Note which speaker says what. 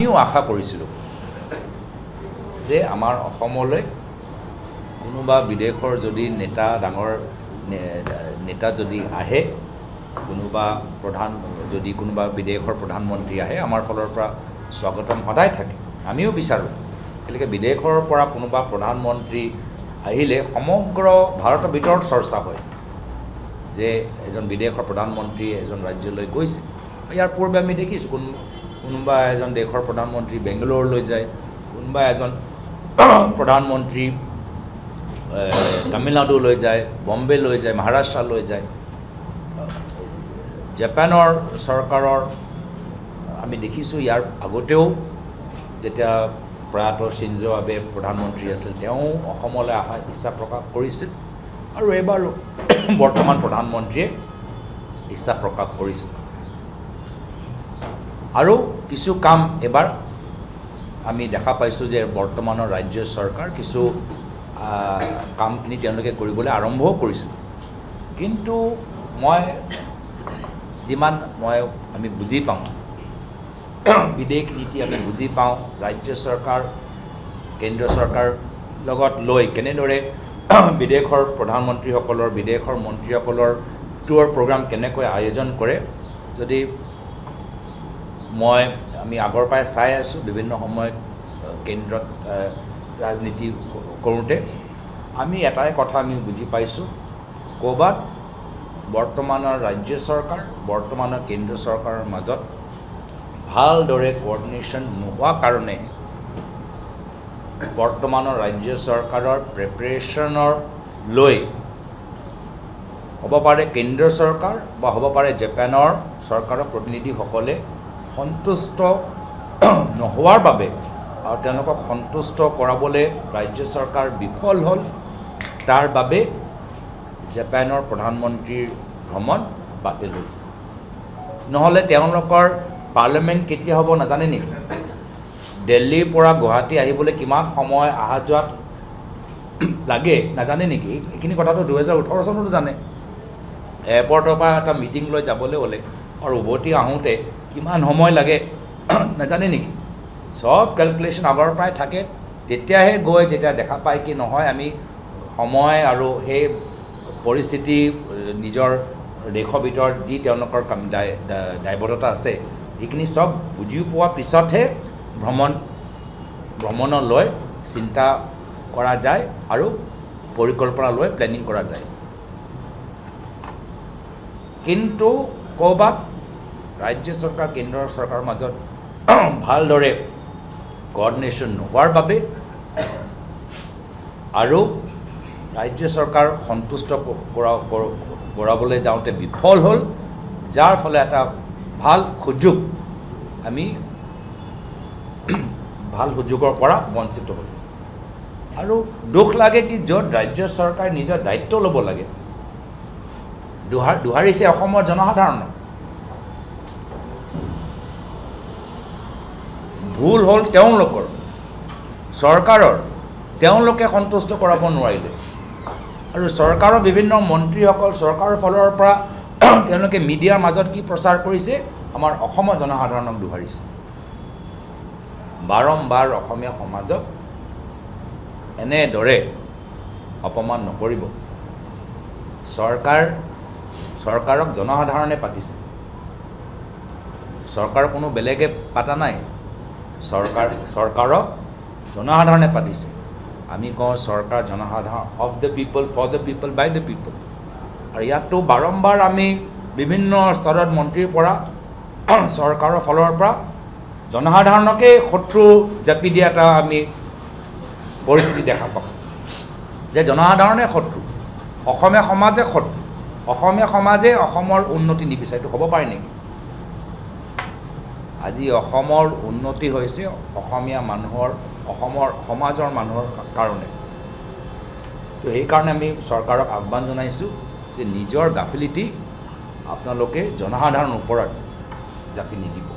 Speaker 1: আমিও আশা কৰিছিলোঁ যে আমাৰ অসমলৈ কোনোবা বিদেশৰ যদি নেতা ডাঙৰ নেতা যদি আহে কোনোবা বিদেশৰ প্ৰধানমন্ত্ৰী আহে আমাৰ ফালৰ পৰা স্বাগতম সদায় থাকে আমিও বিচাৰোঁ গতিকে বিদেশৰ পৰা কোনোবা প্ৰধানমন্ত্ৰী আহিলে সমগ্ৰ ভাৰতৰ ভিতৰত চৰ্চা হয় যে এজন বিদেশৰ প্ৰধানমন্ত্ৰী এজন ৰাজ্যলৈ গৈছে ইয়াৰ পূৰ্বে আমি দেখিছোঁ কোনোবা এজন দেশৰ প্ৰধানমন্ত্ৰী বেংগালোৰলৈ যায় কোনোবা এজন প্ৰধানমন্ত্ৰী তামিলনাডুলৈ যায় বম্বেলৈ যায় মহাৰাষ্ট্ৰলৈ যায় জাপানৰ চৰকাৰৰ আমি দেখিছোঁ ইয়াৰ আগতেও যেতিয়া প্ৰয়াত শ্বিনজো আবে প্ৰধানমন্ত্ৰী আছিল তেওঁ অসমলৈ অহা ইচ্ছা প্ৰকাশ কৰিছিল আৰু এইবাৰো বৰ্তমান প্ৰধানমন্ত্ৰীয়ে ইচ্ছা প্ৰকাশ কৰিছিল আৰু কিছু কাম এবাৰ আমি দেখা পাইছোঁ যে বৰ্তমানৰ ৰাজ্য চৰকাৰ কিছু কামখিনি তেওঁলোকে কৰিবলৈ আৰম্ভও কৰিছিল কিন্তু আমি বুজি পাওঁ বিদেশ নীতি আমি বুজি পাওঁ ৰাজ্য চৰকাৰ কেন্দ্ৰীয় চৰকাৰ লগত লৈ কেনেদৰে বিদেশৰ প্ৰধানমন্ত্ৰীসকলৰ বিদেশৰ মন্ত্ৰীসকলৰ টুৰ প্ৰগ্ৰাম কেনেকৈ আয়োজন কৰে যদি আমি আগৰ পৰাই চাই আছোঁ বিভিন্ন সময়ত কেন্দ্ৰত ৰাজনীতি কৰোঁতে আমি এটাই কথা আমি বুজি পাইছোঁ ক'ৰবাত বৰ্তমানৰ ৰাজ্য চৰকাৰ বৰ্তমানৰ কেন্দ্ৰীয় চৰকাৰৰ মাজত ভালদৰে কোঅৰ্ডিনেশ্যন নোহোৱা কাৰণে বৰ্তমানৰ ৰাজ্য চৰকাৰৰ প্ৰিপেৰেশ্যনৰ লৈ হ'ব পাৰে কেন্দ্ৰীয় চৰকাৰ বা হ'ব পাৰে জাপানৰ চৰকাৰৰ প্ৰতিনিধিসকলে সন্তুষ্ট নোহোৱাৰ বাবে আৰু তেওঁলোকক সন্তুষ্ট কৰাবলৈ ৰাজ্য চৰকাৰ বিফল হ'ল তাৰ বাবে জাপানৰ প্ৰধানমন্ত্ৰীৰ ভ্ৰমণ বাতিল হৈছে নহ'লে তেওঁলোকৰ পাৰ্লিয়ামেণ্ট কেতিয়া হ'ব নাজানে নেকি দিল্লীৰ পৰা গুৱাহাটী আহিবলৈ কিমান সময় অহা যোৱাত লাগে নাজানে নেকি এইখিনি কথাটো 2018 চনতো জানে এয়াৰপৰ্টৰ পৰা এটা মিটিং লৈ যাবলৈ হ'লে আৰু উভতি আহোঁতে কিমান সময় লাগে নাজানে নেকি সব কেলকুলেশ্যন আগৰ পৰাই থাকে তেতিয়াহে গৈ যেতিয়া দেখা পায় কি নহয় আমি সময় আৰু সেই পৰিস্থিতি নিজৰ দেশৰ ভিতৰত যি তেওঁলোকৰ দায়বদ্ধতা আছে এইখিনি সব বুজি পোৱাৰ পিছতহে ভ্ৰমণলৈ চিন্তা কৰা যায় আৰু পৰিকল্পনা লৈ প্লেনিং কৰা যায় কিন্তু ক'ৰবাত ৰাজ্য চৰকাৰ কেন্দ্ৰৰ চৰকাৰৰ মাজত ভালদৰে কোঅৰ্ডিনেশ্যন নোহোৱাৰ বাবে আৰু ৰাজ্য চৰকাৰ সন্তুষ্ট কৰাবলৈ যাওঁতে বিফল হ'ল যাৰ ফলে এটা ভাল সুযোগৰ পৰা বঞ্চিত হ'ল আৰু দুখ লাগে কি য'ত ৰাজ্য চৰকাৰে নিজৰ দায়িত্ব ল'ব লাগে দোহাৰিছে অসমৰ জনসাধাৰণক ভুল হ'ল তেওঁলোকৰ চৰকাৰৰ তেওঁলোকে সন্তুষ্ট কৰাব নোৱাৰিলে আৰু চৰকাৰৰ বিভিন্ন মন্ত্ৰীসকল চৰকাৰৰ ফালৰ পৰা তেওঁলোকে মিডিয়াৰ মাজত কি প্ৰচাৰ কৰিছে আমাৰ অসমৰ জনসাধাৰণক দোহাৰিছে বাৰম্বাৰ অসমীয়া সমাজক এনেদৰে অপমান নকৰিব চৰকাৰক জনসাধাৰণে পাতিছে চৰকাৰ কোনো বেলেগে পাতা নাই চৰকাৰক জনসাধাৰণে পাতিছে আমি কওঁ চৰকাৰ জনসাধাৰণ of the people for the people by the people আৰু ইয়াততো বাৰম্বাৰ আমি বিভিন্ন স্তৰত মন্ত্ৰীৰ পৰা চৰকাৰৰ ফালৰ পৰা জনসাধাৰণকে শত্ৰু জাপি দিয়া এটা আমি পৰিস্থিতি দেখা পাওঁ যে জনসাধাৰণে শত্ৰু অসমীয়া সমাজে শত্ৰু অসমীয়া সমাজে অসমৰ উন্নতি নিবিচাৰে এইটো হ'ব পাৰে নেকি আজি অসমৰ উন্নতি হৈছে অসমীয়া মানুহৰ অসমৰ সমাজৰ মানুহৰ কাৰণে তো সেইকাৰণে আমি চৰকাৰক আহ্বান জনাইছোঁ যে নিজৰ গাফিলতি আপোনালোকে জনসাধাৰণৰ ওপৰত জাপি নিদিব